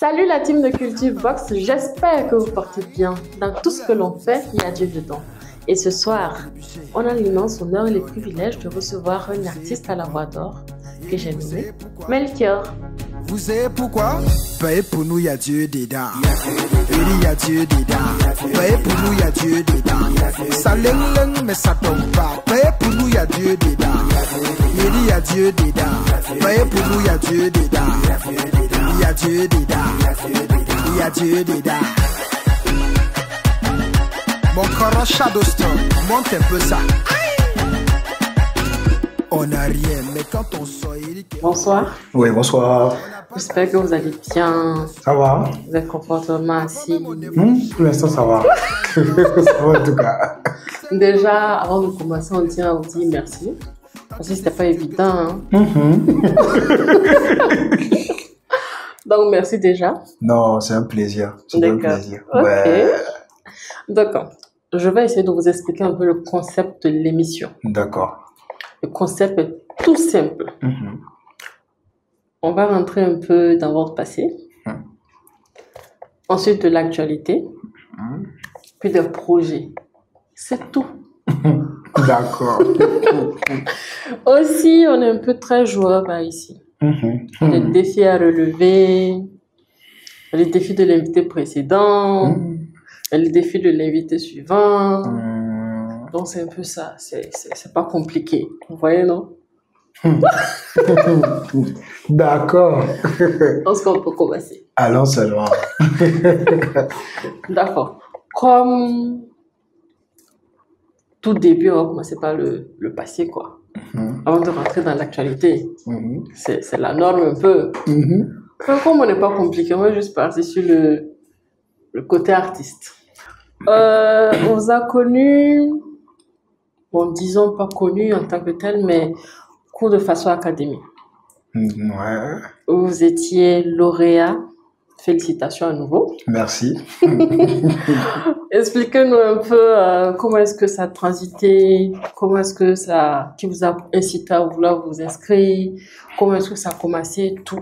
Salut la team de Culture Box, j'espère que vous portez bien. Dans tout ce que l'on fait, il y a Dieu dedans. Et ce soir, on a l'immense honneur et le privilège de recevoir un artiste à la voix d'or que j'ai nommé Melchior. Vous savez pourquoi? Paye pour nous, il y a Dieu dedans. Il y a Dieu dedans. Paye pour nous, il y a Dieu dedans. Ça l'eng, mais ça tombe pas. Paye pour nous, il y a Dieu dedans. Il y a Dieu dedans. Paye pour nous, il y a Dieu dedans. Il y a Dieu dedans. Il y a Dieu dedans. Mon corps Shadow Storm, monte un peu ça. On n'a rien, mais quand on sort, Bonsoir. Oui, bonsoir. J'espère que vous allez bien. Ça va? Vous êtes confortablement assis. Pour l'instant, ça va. Ça va en tout cas. Déjà, avant de commencer, on tient à vous dire merci. Parce que c'était pas évident. Hein? Donc, merci déjà. Non, c'est un plaisir. C'est un plaisir. Ok. Ouais. D'accord. Je vais essayer de vous expliquer un peu le concept de l'émission. D'accord. Le concept est tout simple. On va rentrer un peu dans votre passé. Ensuite, de l'actualité. Puis des projets. C'est tout. D'accord. Aussi, on est un peu très joueur par ici. Les défis à relever, les défis de l'invité précédent, les défis de l'invité suivant. Donc, c'est un peu ça. C'est pas compliqué. Vous voyez, non? D'accord. Je pense qu'on peut commencer. Allons seulement. D'accord. Comme tout début, on va commencer par le passé, quoi. Avant de rentrer dans l'actualité. C'est la norme un peu. Comme on n'est pas compliqué, on va juste partir sur le côté artiste. On vous a connu, bon, disons pas connu en tant que tel, mais cours de Faso Academy. Ouais. Vous étiez lauréat. Félicitations à nouveau. Merci. Expliquez-nous un peu comment est-ce que ça a transité, comment est-ce que ça, qui vous a incité à vouloir vous inscrire, comment est-ce que ça a commencé, tout.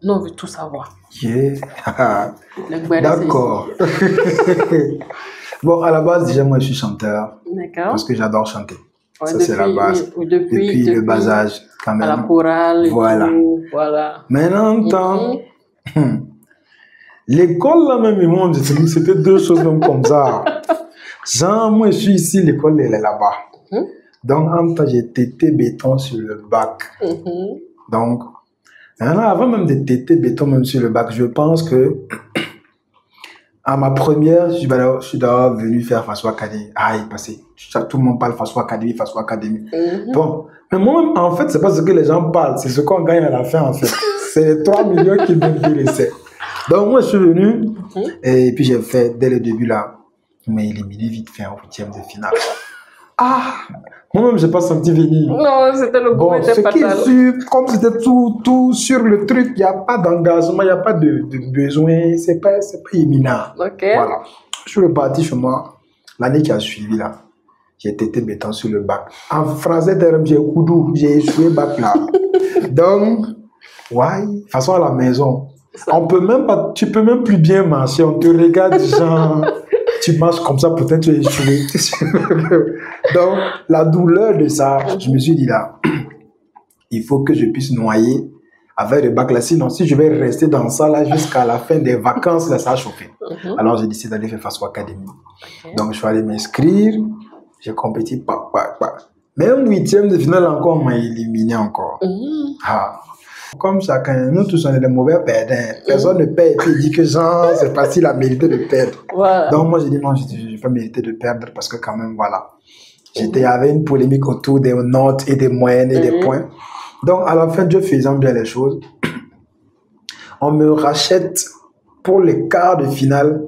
Nous, on veut tout savoir. Yeah. D'accord. Bon, à la base, déjà, moi, je suis chanteur. D'accord. Parce que j'adore chanter. Ouais, ça, c'est la base. Oui, depuis le bas âge, quand même. À la chorale. Voilà. Tout, voilà. Maintenant, l'école, là même, c'était deux choses même comme ça. Genre, moi, je suis ici, l'école, elle est là-bas. Donc, en même temps, j'ai tété béton sur le bac. Donc, avant même de tété béton même sur le bac, je pense que à ma première, je suis d'abord venu faire Faso Academy. Ah, il passait. Tout le monde parle Faso Academy, Faso Academy. Bon, mais moi, en fait, c'est pas ce que les gens parlent, c'est ce qu'on gagne à la fin, en fait. C'est les 3 millions qui m'intéressaient. Donc, moi, je suis venu, et puis j'ai fait, dès le début, là, mais éliminé vite fait en 8e de finale. Ah, moi-même, je n'ai pas senti venir. Non, c'était le goût, ce qui est sûr, comme c'était tout sur le truc, il n'y a pas d'engagement, il n'y a pas de besoin, c'est pas éminent. Ok. Voilà. Je suis reparti chez moi, l'année qui a suivi, là, j'ai été béton sur le bac. En français, j'ai coudou, j'ai échoué bac là. Donc, ouais, de toute façon, à la maison, on peut même pas, tu peux même plus bien marcher, on te regarde genre, tu marches comme ça, peut-être tu es échoué. Donc, la douleur de ça, je me suis dit là, il faut que je puisse noyer avec le bac là, sinon si je vais rester dans ça là jusqu'à la fin des vacances, là, ça va chauffer. Alors, j'ai décidé d'aller faire Faso Academy. Donc, je suis allé m'inscrire, j'ai compétit, même 8e de finale encore, on m'a éliminé encore. Comme chacun, nous tous on est des mauvais perdants. Personne ne perd et puis il dit que genre, c'est facile à mériter de perdre. Voilà. Donc moi j'ai dit non, je ne vais pas mériter de perdre parce que quand même, voilà. J'étais avec une polémique autour des notes et des moyennes et des points. Donc à la fin, Dieu faisant bien les choses, on me rachète pour les quarts de finale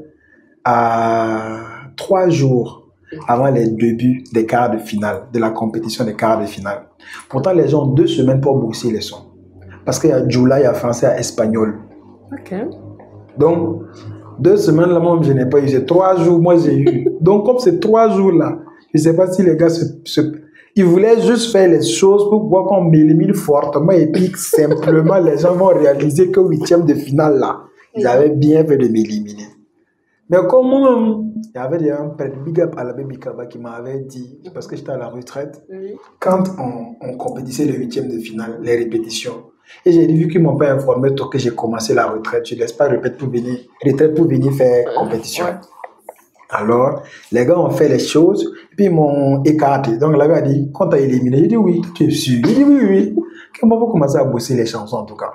à 3 jours avant les débuts des quarts de finale, de la compétition des quarts de finale. Pourtant, les gens ont 2 semaines pour bosser les sons. Parce qu'il y a Djoula, il y a français, il y a espagnol. Ok. Donc, 2 semaines là, moi, je n'ai pas eu. C'est 3 jours, moi, j'ai eu. Donc, comme c'est 3 jours là, je ne sais pas si les gars ils voulaient juste faire les choses pour voir qu'on m'élimine fortement et puis simplement les gens vont réaliser que 8e de finale là, Ils avaient bien fait de m'éliminer. Mais comme moi, il y avait un prêtre, Big Up à la Baby Kaba, qui m'avait dit, parce que j'étais à la retraite, quand on compétissait le 8e de finale, les répétitions, et j'ai dit, vu qu'ils ne m'ont pas informé que j'ai commencé la retraite, je ne laisse pas retraite pour venir faire compétition. Ouais. Alors, les gars ont fait les choses, et puis ils m'ont écarté. Donc, le gars a dit, quand tu as éliminé, il dit oui, tu es sûr. Il dit oui. Comment vous commencez à bosser les chansons en tout cas?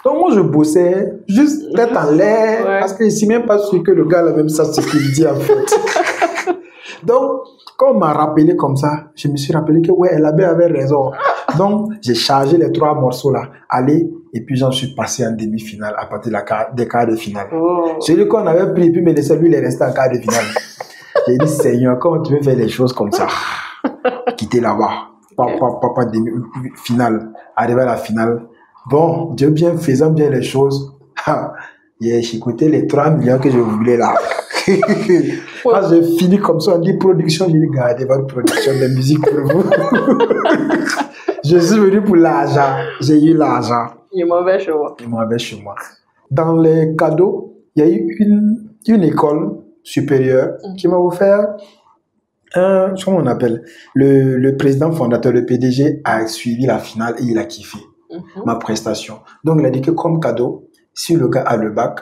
Donc, moi, je bossais juste tête en l'air, parce que je ne suis même pas sûr que le gars a même ça, ce qu'il dit en fait. Donc, quand on m'a rappelé comme ça, je me suis rappelé que ouais, elle avait raison. Donc, j'ai chargé les 3 morceaux là, allez, et puis j'en suis passé en demi-finale à partir des quarts de finale. Celui qu'on avait pris, puis me laissait, lui, il est resté en quart de finale. J'ai dit, Seigneur, comment tu veux faire les choses comme ça? Quitter là-bas. Pas demi-finale. Arriver à la finale. Bon, Dieu bien faisant bien les choses. J'ai écouté les 3 millions que je voulais là. Quand j'ai fini comme ça, on dit production, j'ai dit, gardez votre production de musique pour vous. Je suis venu pour l'argent. J'ai eu l'argent. Il est mauvais chez moi. Il est mauvais chez moi. Dans les cadeaux, il y a eu une école supérieure qui m'a offert comment on appelle, le président fondateur, le PDG, a suivi la finale et il a kiffé ma prestation. Donc, il a dit que comme cadeau, si le gars a le bac,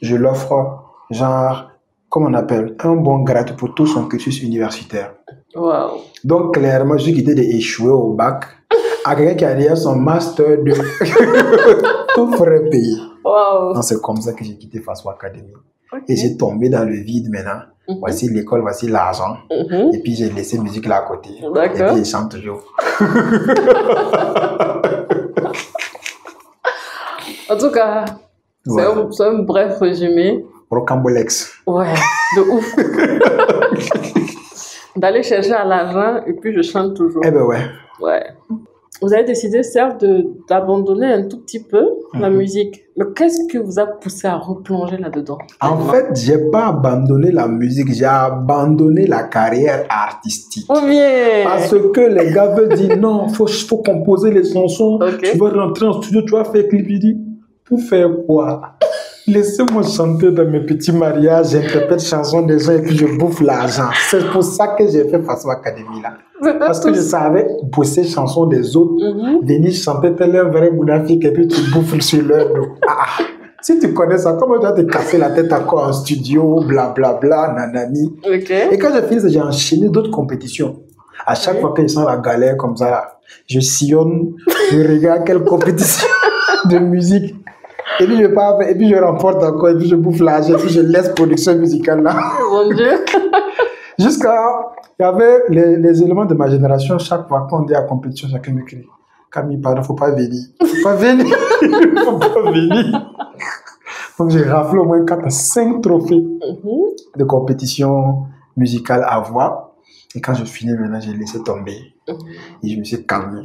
je l'offre genre, comment on appelle, un bon grade pour tout son cursus universitaire. Wow. Donc, clairement, j'ai quitté d'échouer au bac à quelqu'un qui a déjà son master de tout frais payé. Wow. Donc, c'est comme ça que j'ai quitté Faswa Academy. Okay. Et j'ai tombé dans le vide maintenant. Voici l'école, voici l'argent. Et puis j'ai laissé musique là à côté. Et puis je chante toujours. En tout cas, c'est un bref résumé. Rocambolex. Ouais, de ouf. D'aller chercher à l'argent et puis je chante toujours. Eh ben ouais. Ouais. Vous avez décidé, certes, d'abandonner un tout petit peu la musique. Mais qu'est-ce qui vous a poussé à replonger là-dedans? En fait, j'ai pas abandonné la musique, j'ai abandonné la carrière artistique. Oh bien. Parce que les gars veulent dire non, faut composer les chansons. Okay. Tu vas rentrer en studio, tu vas faire clip. Il dit, pour faire quoi? Laissez-moi chanter dans mes petits mariages, j'interprète chansons des gens et puis je bouffe l'argent. C'est pour ça que j'ai fait Faswa Academy là. Parce que je savais bosser chansons des autres, venir chanter tel un vrai mounafik et puis tu bouffes sur leur dos. Si tu connais ça, comment tu vas te casser la tête encore en studio, blablabla, nanani. Okay. Et quand j'ai fini, j'ai enchaîné d'autres compétitions. À chaque fois que je sens la galère comme ça, je sillonne, je regarde quelle compétition de musique. Et puis je pars, et puis je remporte encore, et puis je bouffe l'argent, et puis je laisse production musicale là. Mon Dieu. Jusqu'à, il y avait les éléments de ma génération, chaque fois qu'on est à compétition, chacun me crie, Camille, pardon, faut pas venir. Faut pas venir. Faut pas venir. Donc j'ai raflé au moins 4 à 5 trophées de compétition musicale à voix. Et quand je finis maintenant, j'ai laissé tomber. Et je me suis calmé.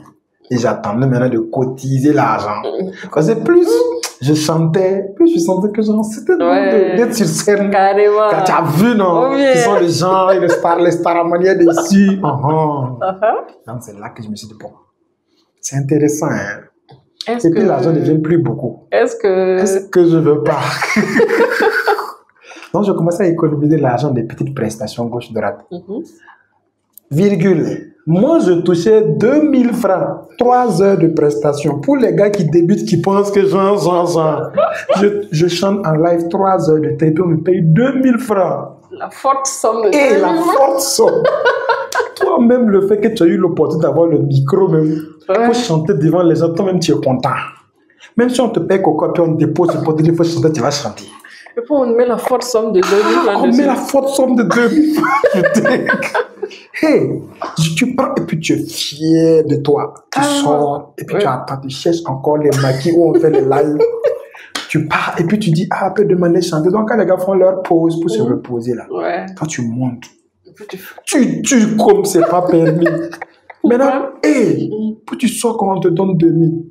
Et j'attendais maintenant de cotiser l'argent. Parce que plus je chantais, plus je sentais que c'était bon d'être sur scène. Carrément. Quand tu as vu, non? Qui sont les gens, les staramaniens dessus. Donc c'est là que je me suis dit, bon, c'est intéressant. Hein? Et puis l'argent ne vient plus beaucoup. Est-ce que je veux pas? Donc je commençais à économiser l'argent des petites prestations gauche-droite. Virgule. Moi, je touchais 2000 francs, 3 heures de prestation. Pour les gars qui débutent, qui pensent que je chante en live 3 heures de temps, et puis on me paye 2000 francs. La forte somme de 2000 francs. Et la forte somme. Toi-même, le fait que tu as eu l'opportunité d'avoir le micro même, pour chanter devant les gens, toi-même, tu es content. Même si on te paye coco, puis on te dépose le porte, il faut chanter, tu vas chanter. Et puis on met la forte somme de 2000 francs. On met la forte somme de 2000 francs. Hey, tu prends et puis tu es fier de toi. Tu sors et puis tu attends, tu cherches encore les maquis où on fait les lives. Tu pars et puis tu dis, ah, peut demander de chanter. Donc quand les gars font leur pause pour se reposer là, toi tu montes. Tu comme c'est pas permis. Maintenant, hey, puis tu sors quand on te donne 2000.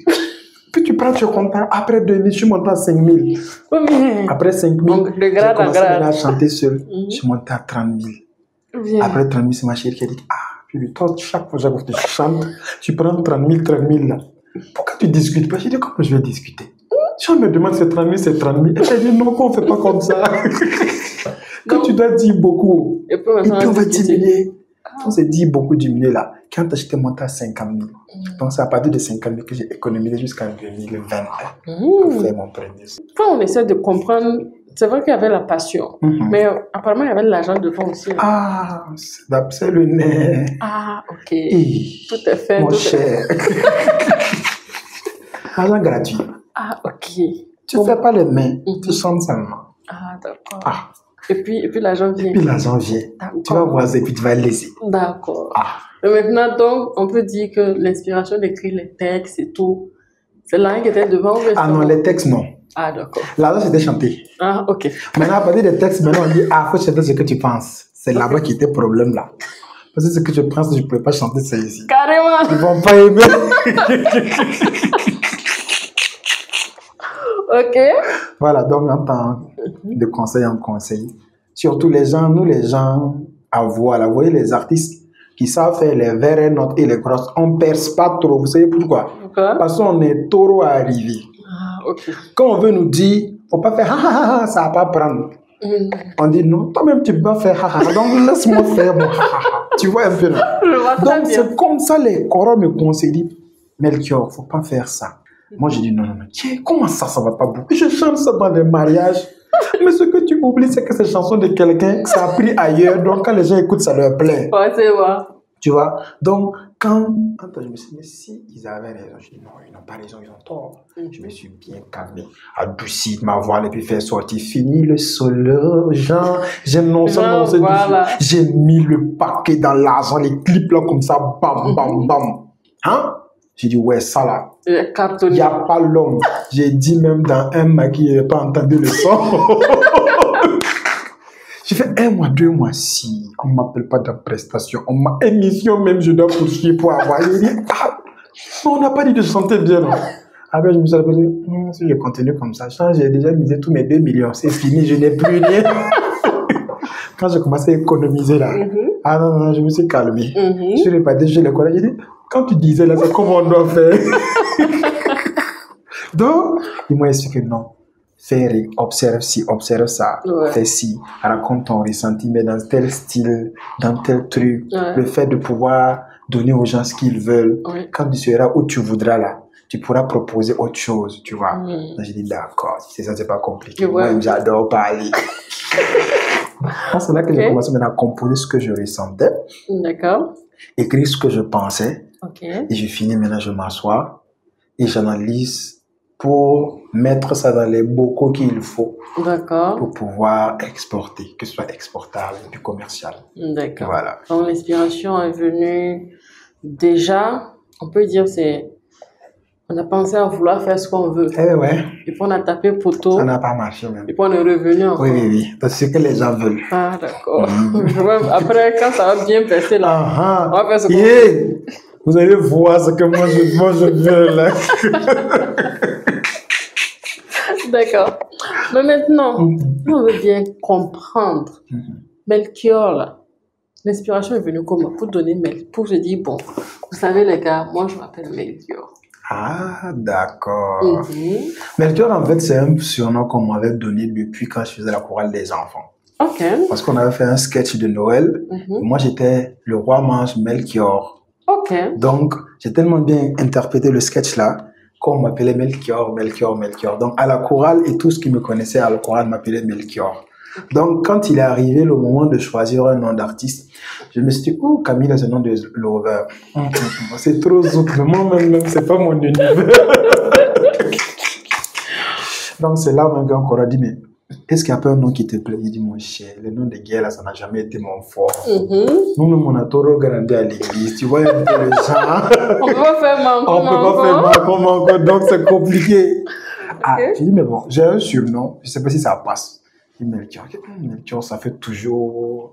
Puis tu prends, tu es content. Après 2000, je suis monté à 5000. Après 5000, j'ai commencé à chanter seul. Je suis monté à 30 000. Après 30 000, c'est ma chérie qui a dit, puis toi, chaque fois que tu chantes, tu prends 30 000 là. Pourquoi tu discutes pas? J'ai dit, comment je vais discuter? Si on me demande c'est 30 000, c'est 30 000. Elle dit non, qu'on ne fait pas comme ça. Que tu dois dire beaucoup. Et puis on va diminuer. On s'est dit beaucoup diminuer là. Quand j'étais monté à 50 000. Donc c'est à partir de 50 000 que j'ai économisé jusqu'en 2021 pour faire mon premier. Quand on essaie de comprendre, c'est vrai qu'il y avait la passion, mais apparemment il y avait de l'argent devant aussi. Ah, c'est le nez. Ah, ok. Tout est fait. Mon cher. Argent gratuit. Ah, ok. Tu ne fais pas les mains, tu chantes seulement. Ah, d'accord. Ah. Et puis l'argent vient. Et puis l'argent vient. Tu vas voir ça et puis tu vas le laisser. D'accord. Ah. Et maintenant, donc, on peut dire que l'inspiration d'écrire les textes et tout, c'est l'argent qui était devant. Ah non, les textes, non. Ah, d'accord. L'argent, c'était chanté. Ah, ok. Maintenant, à partir des textes, maintenant, on dit, ah, faut chanter ce que tu penses. C'est là-bas qui était le problème, là. Parce que ce que je pense, je ne peux pas chanter ça ici. Carrément. Ils ne vont pas aimer. Ok. Voilà, donc, en tant de conseil en conseil, surtout les gens, nous, les gens à voix, là, vous voyez, les artistes qui savent faire les vraies notes et les grosses, on ne perce pas trop. Vous savez pourquoi? Parce qu'on est trop arrivé. Ah, ok. Quand on veut nous dire, il ne faut pas faire ça ne va pas prendre. On dit non, toi-même tu peux pas faire donc laisse-moi faire mon tu vois un peu là. Donc c'est comme ça les corps me conseillent, Melchior, faut pas faire ça. Moi je dis non, tiens, comment ça va pas beaucoup? Je chante ça dans les mariages. Mais ce que tu oublies, c'est que c'est chanson de quelqu'un que ça a pris ailleurs, donc quand les gens écoutent, ça leur plaît. Ouais, c'est vrai. Tu vois? Donc, quand je me suis dit, mais si ils avaient raison, je dis non, ils n'ont pas raison, ils ont tort. Je me suis bien calmé, adouci ma voix, et puis faire sortir, fini le solo, genre, j'ai voilà. J'ai mis le paquet dans l'argent, les clips là, comme ça, bam, bam, bam. Hein? J'ai dit, ouais, ça là. Il n'y a pas l'homme. J'ai dit même dans un maquis, il n'a pas entendu le son. J'ai fait 1 mois, 2 mois, si on ne m'appelle pas dans prestation, on m'a émission même, je dois poursuivre pour avoir. J'ai dit, on n'a pas dit de chanter bien. Non? Après, je me suis rappelé, si je continue comme ça, j'ai déjà misé tous mes 2 millions, c'est fini, je n'ai plus rien. Quand j'ai commencé à économiser là, ah non, je me suis calmé. Je suis reparti, je l'ai collé, j'ai dit, quand tu disais là, c'est comment on doit faire. Donc, ils m'ont expliqué non. Faire, observe ci, observe ça, fais ci, raconte ton ressenti, mais dans tel style, dans tel truc. Le fait de pouvoir donner aux gens ce qu'ils veulent. Quand tu seras où tu voudras là, tu pourras proposer autre chose, tu vois. J'ai dit d'accord, c'est ça, c'est pas compliqué. Moi, j'adore parler. C'est là que j'ai commencé maintenant à composer ce que je ressentais. D'accord. Écrire ce que je pensais. Et je finis maintenant, je m'assois et j'analyse pour mettre ça dans les bocaux qu'il faut. D'accord. Pour pouvoir exporter, que ce soit exportable et puis commercial. D'accord. Voilà. Donc l'inspiration est venue déjà, on peut dire on a pensé à vouloir faire ce qu'on veut. Ouais. Et puis on a tapé poteau. Ça n'a pas marché même. Et puis on est revenu encore. Oui. Parce que ce que les gens veulent. Ah d'accord. Après, quand ça va bien passer là, on va faire ce qu'on veut. Vous allez voir ce que moi je veux là. D'accord. Mais maintenant, on veut bien comprendre. Melchior, là, l'inspiration est venue comment? Pour donner Melchior. Pour se dire, bon, vous savez les gars, moi je m'appelle Melchior. Ah, d'accord. Melchior, en fait, c'est un surnom qu'on m'avait donné depuis quand je faisais la chorale des enfants. Ok. Parce qu'on avait fait un sketch de Noël. Moi, j'étais le roi mage Melchior. Ok. Donc, j'ai tellement bien interprété le sketch là qu'on m'appelait Melchior. Donc, à la chorale et tout ce qui me connaissait à la chorale m'appelait Melchior. Donc, quand il est arrivé le moment de choisir un nom d'artiste, je me suis dit, oh, Camille, c'est le nom de Lover. C'est trop zouk. Moi-même, c'est pas mon univers. Donc, c'est là mon gars qu'on a dit, mais est-ce qu'il y a pas un nom qui te plaît? Il dit, mon cher, le nom de guerre, là, ça n'a jamais été mon fort. Nous-mêmes, on a trop grandi à l'église. Tu vois, un peu les gens. On peut pas faire manco. On peut pas faire manco, donc c'est compliqué. J'ai dit, mais bon, j'ai un surnom, je sais pas si ça passe. Il me dit, Melchior, ça fait toujours.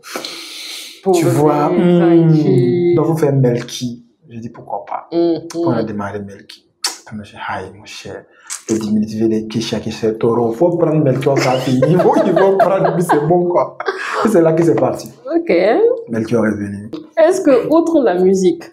Tu vois, donc vous faites Melchi. Je dis, pourquoi pas. On a démarré Melchi. Je me suis dit, aïe, mon cher. Le diminutif des Kisha qui c'est taureau. Il faut prendre Melchior, ça finit. Ils vont prendre, mais c'est bon, quoi. Et c'est là que c'est parti. Ok. Melchior est venu. Est-ce que, outre la musique,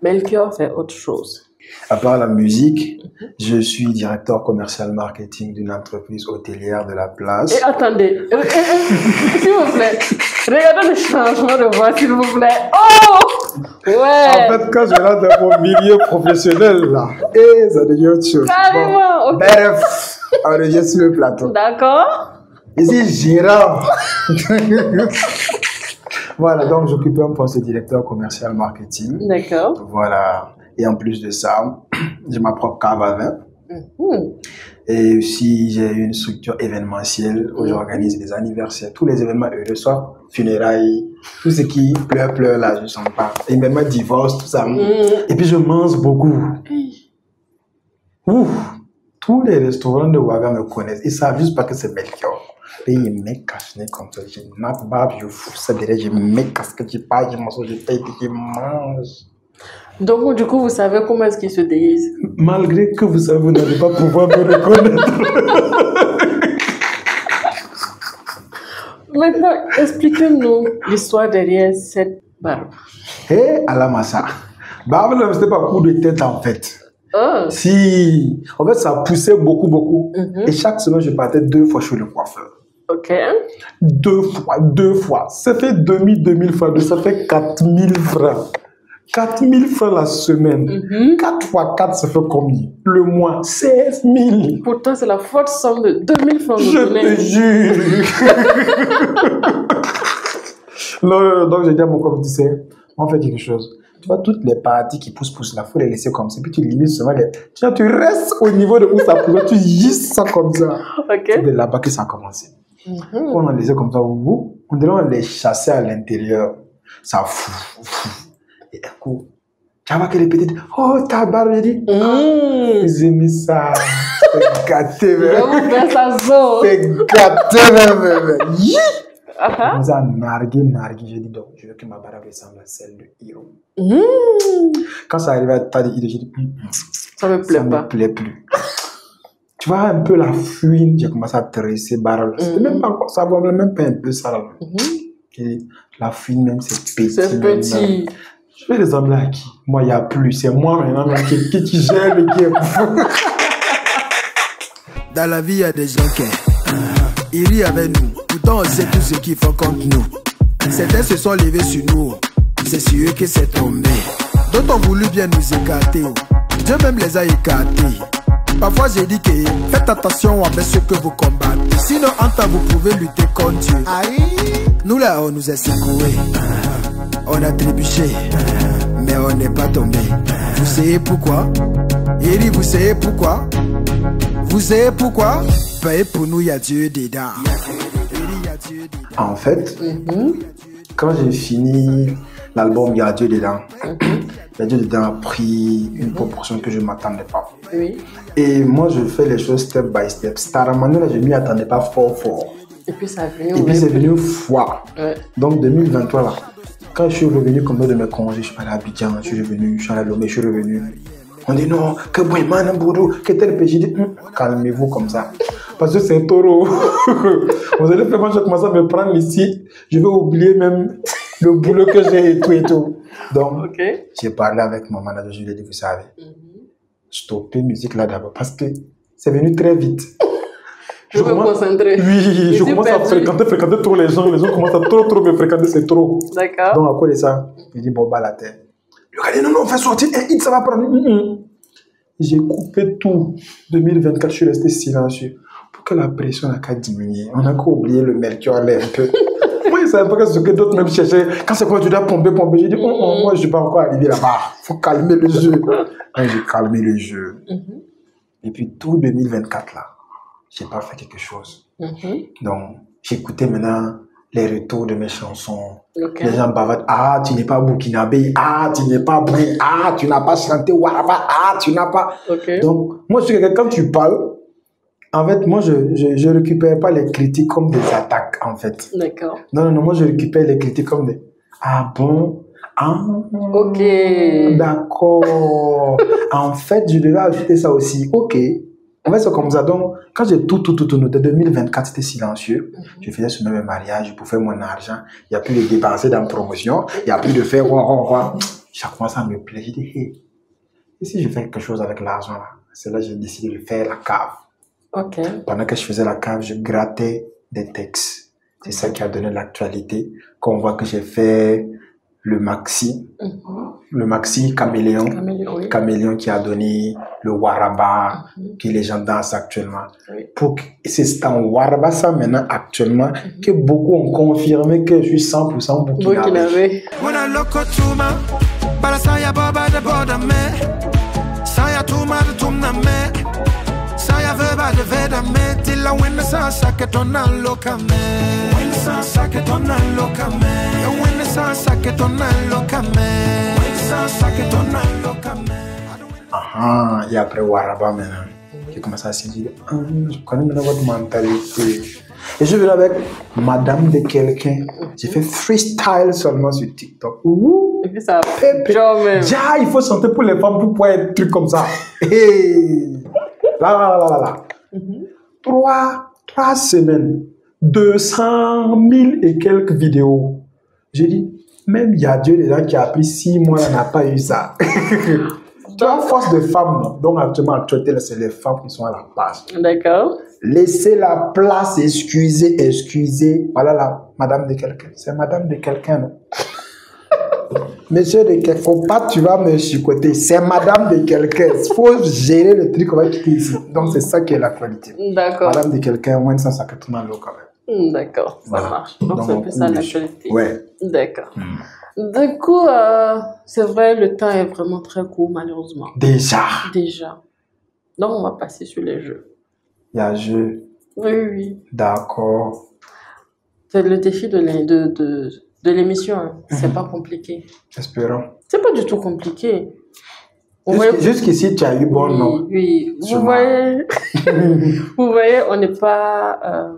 Melchior fait autre chose. À part la musique, je suis directeur commercial marketing d'une entreprise hôtelière de la place. Et attendez, s'il vous plaît, regardez le changement de voix, s'il vous plaît. Oh! Ouais! En fait, quand je rentre dans mon milieu professionnel, là, et ça devient autre chose. Carrément, bon, ok. Bref, on revient sur le plateau. D'accord. Ici, Gérard. Voilà, donc j'occupe un poste de directeur commercial marketing. D'accord. Voilà. Et en plus de ça, j'ai ma propre cave à vin. Et aussi, j'ai une structure événementielle où j'organise des anniversaires, tous les événements heureux, soit funérailles, tout ce qui pleure là, je ne sens pas. Et même divorce, tout ça. Et puis, je mange beaucoup. Ouf. Tous les restaurants de Ouaga me connaissent. Ils savent juste pas que c'est Melchior. Et ils me cachent comme ça. Je nappe barbe, je fous ça derrière, je me casse que tu parles, je m'assois, je paye, je mange. Donc, du coup, vous savez comment est-ce qu'il se déguise? Malgré que vous savez, vous n'allez pas pouvoir me reconnaître. Maintenant, expliquez-nous l'histoire derrière cette barbe. Hé, Alamassa. Barbe, ce n'était pas coup de tête en fait. Oh. Si, en fait, ça poussait beaucoup. Et chaque semaine, je partais 2 fois chez le coiffeur. Ok. 2 fois. Ça fait 2000 francs. Ça fait 4000 francs. 4000 francs la semaine. 4 fois 4, ça fait combien? Le mois, 16 000. Pourtant, c'est la forte somme de 2000 francs. Je te jure. Non, donc j'ai dit à mon copain, tu sais, on fait quelque chose. Tu vois, toutes les parties qui poussent là, il faut les laisser comme ça. Puis tu limites seulement les... Tu vois, tu restes au niveau de où ça pousse. Tu gisses ça comme ça. Ok. C'est de là-bas que ça a commencé. Quand on les laissait comme ça, on dirait on les chassait à l'intérieur. Ça fout. Et un coup, tu vois que les petites, oh, ta barbe, j'ai dit, ils aimaient ça. C'est gâté, même. Je vous fais ça zone. C'est gâté, même. On s'est nargué. J'ai dit, donc, je veux que ma barbe ressemble à celle de Hiro. Quand ça arrivait à ta de Hiro, j'ai dit, ça me plaît pas. Ça me plaît plus. Tu vois un peu la fouine, j'ai commencé à tresser barbe. C'était même pas encore, ça valait même pas un peu ça. Là. La fouine, même, c'est petit. C'est petit. Je vais ressembler à qui? Moi, il n'y a plus. C'est moi maintenant qui gère le game. Dans la vie, il y a des gens qui rient avec nous. Pourtant, on sait tout ce qu'ils font contre nous. Certains se sont levés sur nous. C'est sur eux que c'est tombé. D'autres ont voulu bien nous écarter. Dieu même les a écartés. Parfois, j'ai dit que faites attention avec ceux que vous combattez. Sinon, en temps, vous pouvez lutter contre Dieu. Nous, là, on nous a secoués. On a trébuché, mais on n'est pas tombé. Vous savez pourquoi? Eri, vous savez pourquoi? Vous savez pourquoi? Paix pour nous, il y a Dieu dedans. En fait, quand j'ai fini l'album, il y a Dieu dedans. Il y a Dieu dedans a pris une proportion que je ne m'attendais pas. Oui. Et moi, je fais les choses step by step. Staramano, là, je ne m'y attendais pas fort. Et puis, ça a venu. Et puis, c'est venu fois. Ouais. Donc, 2023, là. Quand je suis revenu comme de mes congés, je suis allé à Abidjan, je suis revenu, je suis allé à Lomé, je suis revenu. On dit non, que Bouéman, Boudou, que tel péché. J'ai dit, calmez-vous comme ça. Parce que c'est un taureau. Vous allez faire, moi, je commence à me prendre ici. Je vais oublier même le boulot que j'ai et tout. Donc, j'ai parlé avec mon manager, je lui ai dit, vous savez, stoppez musique là d'abord parce que c'est venu très vite. Je me concentrer. Oui, je commence à fréquenter trop les gens commencent à trop me fréquenter, c'est trop. D'accord. Donc, à quoi de ça, je dis, bon, bah, la terre. Le gars dit, non, on fait sortir un hit, ça va prendre. J'ai coupé tout. 2024, je suis resté silencieux pour que la pression n'a qu'à diminuer. On n'a qu'à oublier le Melchior là un peu. Moi, je ne savais pas ce que d'autres même cherchaient. Quand c'est quoi, tu dois pomper. J'ai dit, moi, je ne suis pas encore arrivé là-bas. Il faut calmer le jeu. J'ai calmé le jeu. Et puis, tout 2024 là, je n'ai pas fait quelque chose. Donc, j'écoutais maintenant les retours de mes chansons. Les gens bavardent. Ah, tu n'es pas burkinabé. Ah, tu n'es pas bruit. Ah, tu n'as pas chanté Waraba. Ah, tu n'as pas. Donc, moi, je suis quelqu'un, quand tu parles, en fait, moi, je ne récupère pas les critiques comme des attaques, en fait. D'accord. Non, moi, je récupère les critiques comme des... Ah bon? Ah, ok. D'accord. En fait, je devais ajouter ça aussi. Ok. En fait, c'est comme ça. Donc, quand j'ai tout noté, 2024, c'était silencieux. Je faisais ce même mariage pour faire mon argent. Il n'y a plus de dépenser dans la promotion. Il n'y a plus de faire Chaque fois, ça me plaît. J'ai dit, hey, et si je fais quelque chose avec l'argent là? C'est là que j'ai décidé de faire la cave. Ok. Pendant que je faisais la cave, je grattais des textes. C'est ça qui a donné l'actualité. Quand on voit que j'ai fait le maxi Caméléon, Oui. Caméléon qui a donné le Waraba, que les gens dansent actuellement. Oui. C'est en Waraba ça maintenant actuellement que beaucoup ont confirmé que je suis 100% burkinabé. Et après Waraba maintenant, j'ai commencé à se dire, je connais maintenant votre mentalité. Et je viens avec Madame de quelqu'un. J'ai fait freestyle seulement sur TikTok. Et puis ça genre même. Il faut chanter pour les femmes pour pouvoir être truc comme ça. Hey. Là. 3 semaines, 200 000 et quelques vidéos. J'ai dit, même il y a Dieu des gens qui a pris 6 mois, elle n'a pas eu ça. Tu as force de femmes, non? Donc actuellement, c'est les femmes qui sont à la base. D'accord. Laissez la place, excusez. Voilà la madame de quelqu'un. C'est madame de quelqu'un, non? Monsieur de quelqu'un, faut pas, tu vas me chicoter. C'est madame de quelqu'un. Il faut gérer le truc, on va quitter ici. Donc c'est ça qui est l'actualité. D'accord. Madame de quelqu'un, moins de 150 000 quand même. D'accord, ça marche. Donc c'est un peu ça l'actualité. Ouais. D'accord. Du coup, c'est vrai, le temps est vraiment très court, malheureusement. Déjà. Donc, on va passer sur les jeux. Il y a jeu. Oui. D'accord. C'est le défi de l'émission. Hein. C'est pas compliqué. Espérons. C'est pas du tout compliqué. Jusqu'ici, tu as eu bon nom. Oui. Vous voyez, on n'est pas...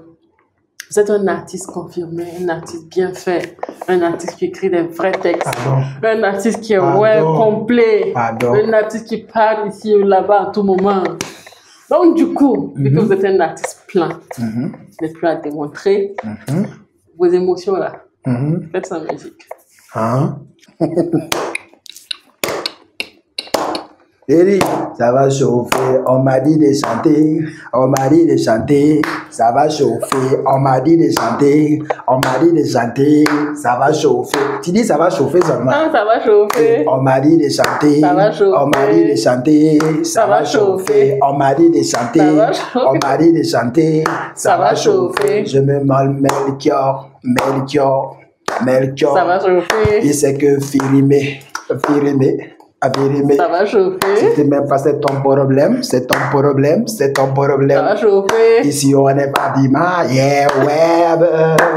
Vous êtes un artiste confirmé, un artiste bien fait, un artiste qui écrit des vrais textes, un artiste qui est complet, un artiste qui parle ici ou là-bas à tout moment. Donc du coup, vu que vous êtes un artiste plein, vous n'êtes plus à démontrer vos émotions là. Faites ça en musique. Eric, ça va chauffer, on m'a dit de chanter, ça va chauffer, on m'a dit de chanter, ça va chauffer. Tu dis ça va chauffer seulement? Non, ça va chauffer. On m'a dit de chanter, ça va chauffer. On m'a dit de chanter, ça va chauffer. On m'a dit de chanter, on m'a dit de chanter, ça va chauffer. Je me mêle Melchior. Ça va chauffer. Il sait que Firimé. Ça va chauffer. C'était même pas c'est ton problème. Ça va chauffer. Ici on n'est pas dimanche,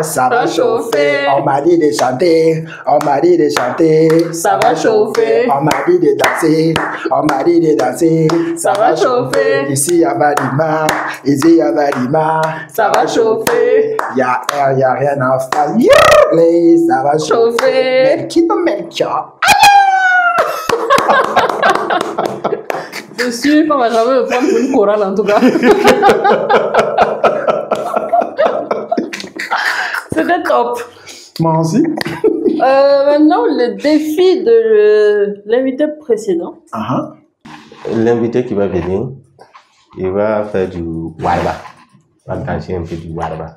ça va chauffer. On m'a dit de chanter, ça va chauffer. On m'a dit de danser, ça va chauffer. Ici y a Badima, ça va chauffer. Y a rien en face, ça va chauffer. Melchior. Je suis qu'on va jamais me prendre pour une chorale en tout cas. C'était top. Moi aussi. Maintenant, le défi de l'invité précédent. L'invité qui va venir, il va faire du warba. Il va danser un peu du warba.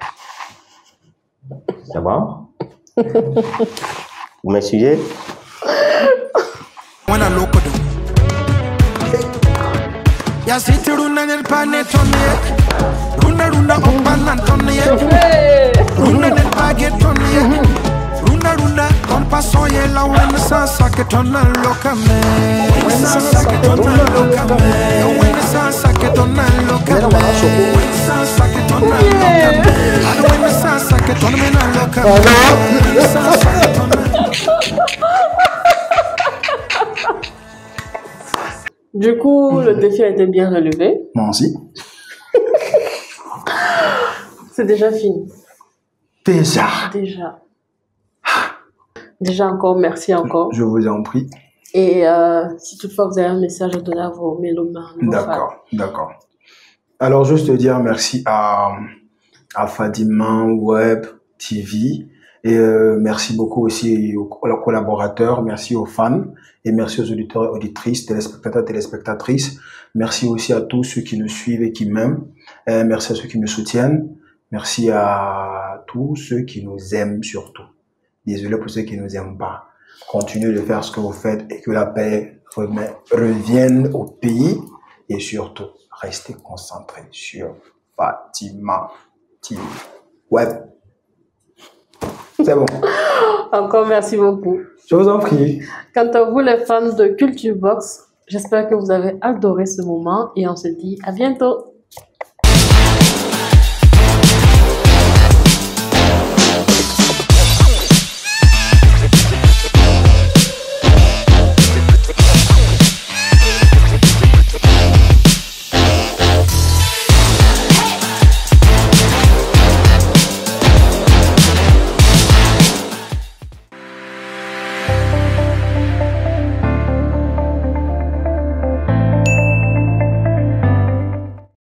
C'est bon? Vous me suivez? Ya siti runa nel pane tonne runa opanan tonne runa nel page tonne runa on passo ye la wen sa sake tonne lokame sa sake tonne lokame wen sa sake tonne lokame wen sa sake tonne lokame wen sa sake tonne lokame sa sake tonne. Du coup, le défi a été bien relevé. Moi aussi. C'est déjà fini. Déjà encore, merci encore. Je vous en prie. Et si toutefois vous avez un message à donner à vos mélomanes. D'accord. Alors, juste dire merci à Fadima Web TV. Et merci beaucoup aussi aux collaborateurs, merci aux fans et merci aux auditeurs et auditrices, téléspectateurs, téléspectatrices. Merci aussi à tous ceux qui nous suivent et qui m'aiment. Merci à ceux qui me soutiennent. Merci à tous ceux qui nous aiment surtout. Désolé pour ceux qui ne nous aiment pas. Continuez de faire ce que vous faites et que la paix revienne au pays. Et surtout, restez concentrés sur Fatima TV Web. C'est bon. Encore merci beaucoup. Je vous en prie. Quant à vous, les fans de Culture Box, j'espère que vous avez adoré ce moment et on se dit à bientôt.